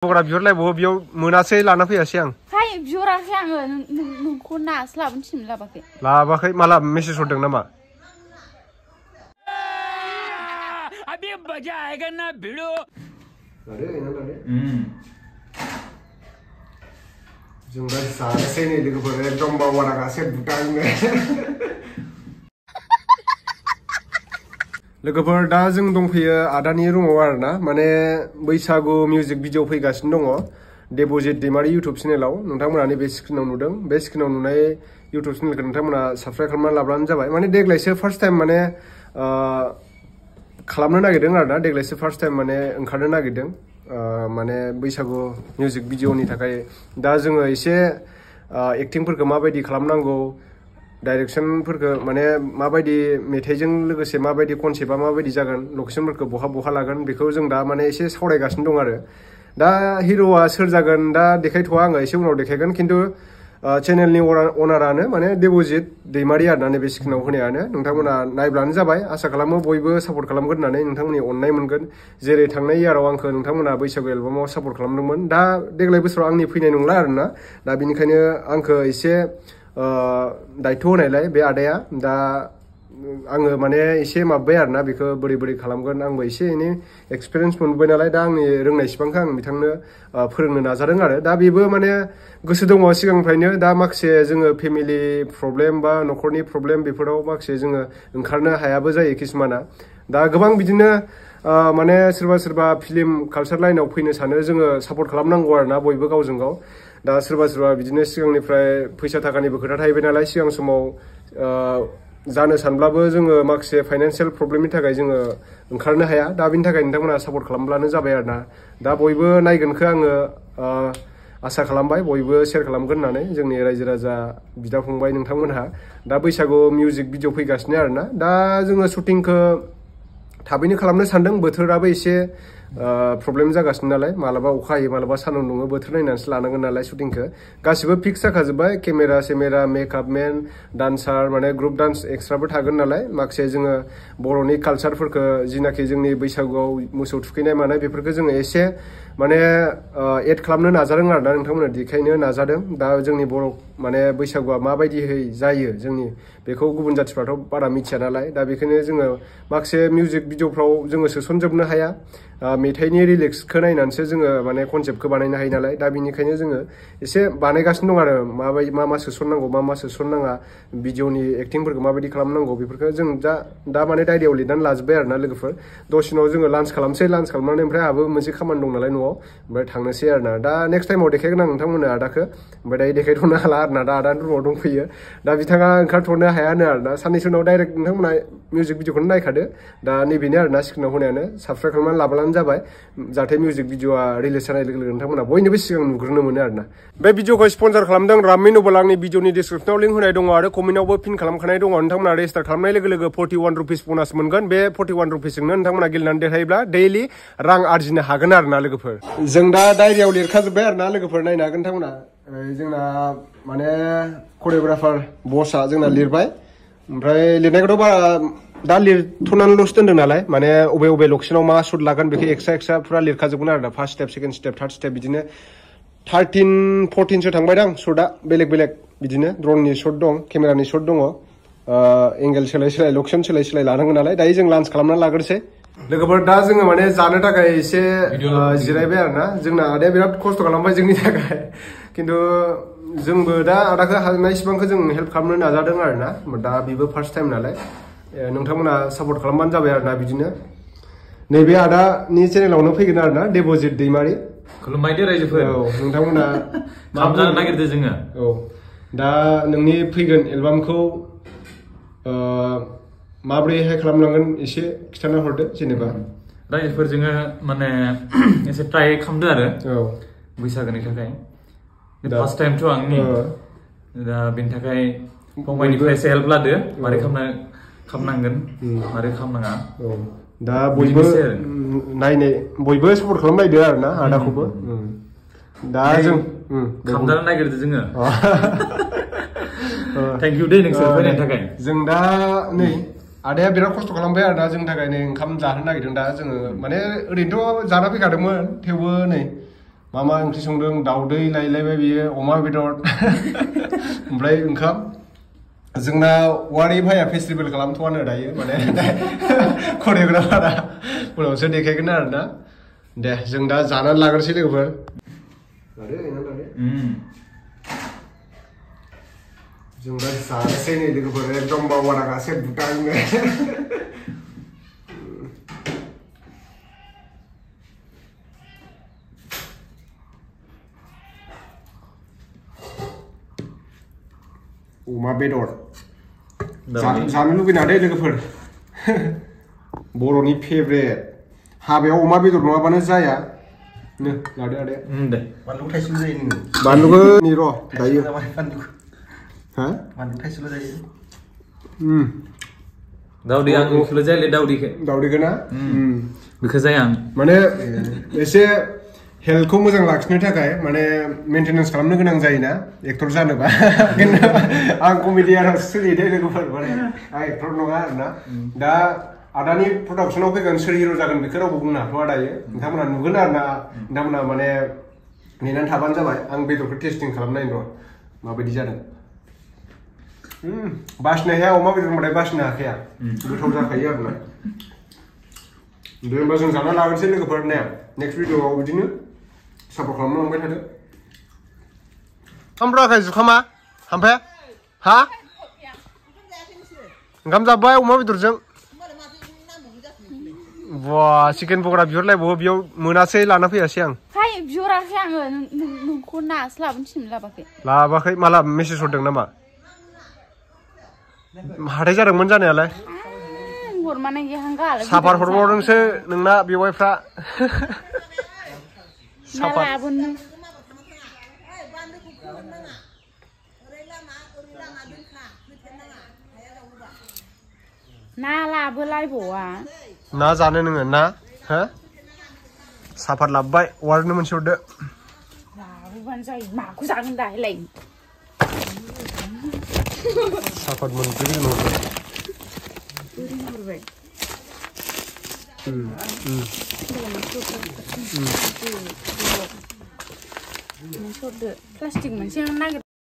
बग्रा बिहरलायबावो बेयाव मोनासै लाना फैयासै आं हाय बिहराखै आङो नोंखौ नासो लाबोनो थिन लाबाखै माला मेसेज हरदों नामा अभी मजा आएगा ना भिड़ो जों दा जानोसै नै लोगोफोर एकदम बावगारागासे बुटांनो लोगोफोर दा जों दंफैयो आदानि रुमाव आरोना माने बैसागु मिउजिक भिडिअ फैगासिनो दङ देबजित दैमारि इउटुब चेनेलाव नोंथांमोना नैबे स्क्रिनाव नुदों बे स्क्रिनाव नुनाय इउटुब चेनेलखौ नोंथांमोना साबस्क्राइब खालामना लाब्लानो जाबाय माने देग्लायसो फार्स्ट टाइम माने खालामनो नागिरदों आरोना देग्लायसो फार्स्ट टाइम माने ओंखारनो नागिरदों माने बैसागु मिउजिक भिडिअनि थाखाय दा जोङो एसे एक्टिंफोरखौ माबायदि खालामनांगौ डाइरेक्शनफोरखौ माने माबायदि मेथाइजों लोगोसे माबायदि कनसेप्टआ माबायदि जागोन लकेशनफोरखौ बहा लागोन बेखौ जों दा माने एसे सावरायगासिनो दं आरो दा हिर'आ सोर जागोन दा देखायथ'वा आङो एसे उनाव देखायगोन खिन्थु चेनेलनि अनारानो माने देबजित दैमारि आरोना नैबे स्क्रिनाव होनायानो नोंथांमोना नायब्लानो जाबाय आसा खालामो बयबो सापर्ट खालामगोन होननानै नोंथांमोननि अननाय मोनगोन जेरै थांनाय इयाराव आंखौ नोंथांमोना बैसागु एलबामाव सापर्ट खालामदोंमोन दा देग्लाय बोसोराव आंनि फैनाय नंला आरोना दा बेनिखायनो आंखौ एसे दायथ' होनायलाय बे आदाया दा आङो माने एसे माबाबाय आरोना बेखौ बोरै खालामगोन आंबो एसे एनै एक्सपिरियेन्स मोनबाय नालाय दा आंनि रोंनायसिबांखौ आं बिथांनो फोरोंनो नाजादों आरो दा बेबो माने गोसो दङ सिगांनिफ्रायनो दा माखासे जोङो फेमिलि प्रब्लेम बा न'खरनि प्रब्लेम बेफोराव माखासे जोङो ओंखारनो हायाबो जायो किसुमाना दा गोबां बिदिनो माने सोरबा फिल्म कालचार लाइनाव फैनो सानो जोङो सापर्ट खालामनांगौ आरोना बयबो गावजों गाव दा सोरबा बिदिनो सिगांनिफ्राय फैसा थाखानिबो खोथा थाहैबाय नालाय सिगां समाव जानो सानब्लाबो जोङो माखासे फाइनान्सियेल प्रब्लेमनि थाखाय जोङो ओंखारनो हाया दा बिनि थाखाय नोंथांमोना सापर्ट खालामब्लानो जाबाय आरोना दा बयबो नायगोनखौ आङो आसा खालामबाय बयबो शेयार खालामगोन होननानै जोंनि रायजो राजा बिदा फंबाय नोंथांमोनहा दा बैसागु मिउजिक भिडिअ फैगासिनो आरोना दा जोङो शुटिंखौ थाबैनो खालामनो सानदों बोथोराबो एसे प्रब्लेम जागासिनो नालाय मालाबा अखा हायो मालाबा सान्दुं दुङो बोथोर नायनानैसो लानांगोन नालाय शुटिंखौ गासिबो फिक्स जाखाजोब्बाय केमेरा सेमेरा मेकआप मेन डान्सार माने ग्रुप डान्स एक्सट्राबो थागोन नालाय माखासे जोङो बर'नि कालचारफोरखौ जिनाखि जोंनि बैसागुआव मोसौ थुखैनाय मानाय बेफोरखौ जोङो एसे माने एड खालामनो नाजादों आरोना नोंथांमोना देखायनो नाजादों दा जोंनि बर' माने बैसागुआ माबायदिहै जायो जोंनि बेखौ गुबुन जाथिफ्राथ' बारा मिथिया नालाय दा बेखायनो जोङो माखासे मिउजिक भिडिअफ्राव जोङो सोसनजोबनो हाया मेथाइनि रिलिक्सखौ नायनानैसो जोङो माने कनसेप्टखौ बानायनो हायो नालाय दा बेनिखायनो जोङो एसे बानायगासिनो दं आरो माबायदि मा सोसननांगौ मा सोसननाङा भिडिअनि एक्टिंफोरखौ माबायदि खालामनांगौ बेफोरखौ जों दा माने डायरियाव लिरनानै लाजोब्बाय आरोना लोगोफोर दसेनाव जोङो लान्च खालामनानै ओमफ्राय आहाबो मोनसे खामानि दं नालाय न'आव ओमफ्राय थांनोसै आरोना दा नेक्स्ट टाइमाव देखायगोन आं नोंथांमोननो आदाखौ ओमफ्राय दायो देखायथ'नो हाला आरोना दा आदानि रुमाव दंफैयो दा बिथाङा ओंखारथ'नो हायानो आरोना साननैसो उनाव डाइरेक्ट नोंथांमोना मिउजिक भिडिअखौनो नायखादो दा नैबेनो आरोना स्क्रिनाव होनायानो साबस्क्राइब खालामनानै लाब्लानो जाबाय जाहाथे मिउजिक भिडिअआ रिलिज जानाय लोगो लोगो नोंथांमोना बयनिबो सिगां नुग्रोनो मोनो आरोना बे भिडिअखौ स्पन्सर खालामदों राम्मी नभेल आंनि भिडिअनि डिसक्रिपसनाव लिंक होनाय दङ आरो कमेन्टआवबो पिन खालामखानाय दङ नोंथांमोना रेजिस्टार खालामनाय लोगो लोगो 41 रुपिस बनास मोनगोन बे 41 रुपिसजोंनो नोंथांमोना गेलेनानै देरहायोब्ला डेइलि रां आरजिनो हागोन आरोना लोगोफोर जों दा डायरियाव लिरखाजोब्बाय आरोना लोगोफोर नायनो हागोन नोंथांमोना जोंना माने करिय'ग्राफार बसआ जोंना लिरबाय ओमफ्राय लिरनायखौथ' बारा दा लिरथ'नानैल'सो दोनदों नालाय माने अबे लकेसनाव मा शुट लागोन बेखौ एक्सट्रा फुरा लिरखाजोबगोन आरोना first step second step third step बिदिनो 13-14सो थांबायदां शटआ बेलेग बिदिनो ड्रननि शट दं केमेरानि शट दङ एंगेल सोलाय लकेसन सोलाय लानांगोन नालाय दायो जों लान्च खालामनानै लाग्रोसै लोगोफोर दा जोङो माने जानो थाखाय एसे जिरायबाय आरोना जोंना आदाया बिराद खस्थ' खालामबाय जोंनि थाखाय खिन्थु जोंबो दा आदाखौ हानायसिबांखौ जों हेल्प खालामनो नाजादों आरोना दा बेबो फार्स्ट टाइम नालाय नोंथांमोना सापर्ट खालामबानो जाबाय आरोना बिदिनो नैबे आदानि चेनेलावनो फैगोन आरोना देबजित दैमारि खुलुमबायदो रायजोफोर औ नोंथांमोना खालामनो नागिरदों जोङो औ दा नोंनि फैगोन एलबामखौ माब्रैहाय खालामलांगोन एसे खिथाना हरदो जेनेबा रायजोफोर जोङो माने एसे ट्राइ खालामदो आरो औ बैसागोनि थाखाय फार्स्ट टाइमथ' आंनि दा बेनि थाखाय फंबायनिफ्राय एसे हेल्प लादो मारै खालामनांगोन मारै खालामनाङा दा बयबो नायनाय बयबो सापर्ट खालामलायदो आरोना आदाखौबो दा जों खालामजानो नागिरदो जोङो थेंक इउ दे नोंसोर फैनायनि थाखाय जों दा नै आदाया बिराद खस्थ' खालामबाय आरोना जोंनि थाखाय नै ओंखाम जाहोनो नागिरदों दा जोङो माने ओरैनोथ' जाना फैखादोंमोन थेवबो नै मा मा ओंख्रि संदों दाउदै लायलायबाय बियो अमा बेदर ओमफ्राय ओंखाम जोंना वारि भाइया फेस्टिभेल खालामथ'वानो दायो माने करिय'ग्राफारा उनावसो देखायगोन आरोना दे जों दा जानानै लाग्रोसै लोगोफोर जों दा जानोसै नै लोगोफोर एकदम बावगारा गासै बुटांनो अमा बेदर जानो लुबैना दे लोगोफोर बर'नि फेभरेट हाबायाव अमा बेदर नङाबानो जाया नो लादो आदे दे बानलु थाइसेल' जायो नोङो बानलुखौ नि र' दायो हा बानलु थाइसेल' जायो दाउदै आं बेखौल' जायले दाउदैखौ ना बेखौ जाया आं माने एसे हेल्थखौ मोजां लाखिनो थाखाय माने मेंटेनेन्स खालामनो गोनां जायोना एक्टर जानोबा आं कमेडियानाव सोलिदे लोगोफोर माने आं एक्टर नङा आरोना दा आदानि प्रडाक्शनाव फैगोन सोर हिर' जागोन बेखौ रावबो बुंनो हाथ'आ दायो नोंथांमोना नुगोन आरोना नोंथांमोना माने नेनानै थाबानो जाबाय आं बेदरखौ टेस्टिं खालामनायनि र' माबायदि जादों बासिनो हाया अमा बेदर होनबाथाय बासिनो हाखाया गोथाव जाखायो आरोना दे होनबा जों जाना लाग्रोसै लोगोफोर ने नेक्स्ट भिडिअआव बिदिनो सापर्ट खालामलांबाय थादो खामब्राखाय जुखामा हामफाया हा ओंखाम जाबाय अमा बेदरजों बा चिकेन पकरा बिहरलायबावो बेयाव मोनासै लाना फैयासै आं फाय बिहराखै आङो नोंखौ नासो लाबोनो थिननो लाबाखै माला मेसेज हरदों नामा हाथाय जादोंमोन जानायालाय साफार हरबावदोंसो नोंना बेवाइफ्रा साफार ना लाबोलायबावा ना जानो नोङो ना हो साफार लाबोबाय वारनो मोनसे हरदो लाबोबानो जायो माखौ जागोन दालाय साफार मोनब्रै हरबाय प्लास्टिक मोनसे नागिर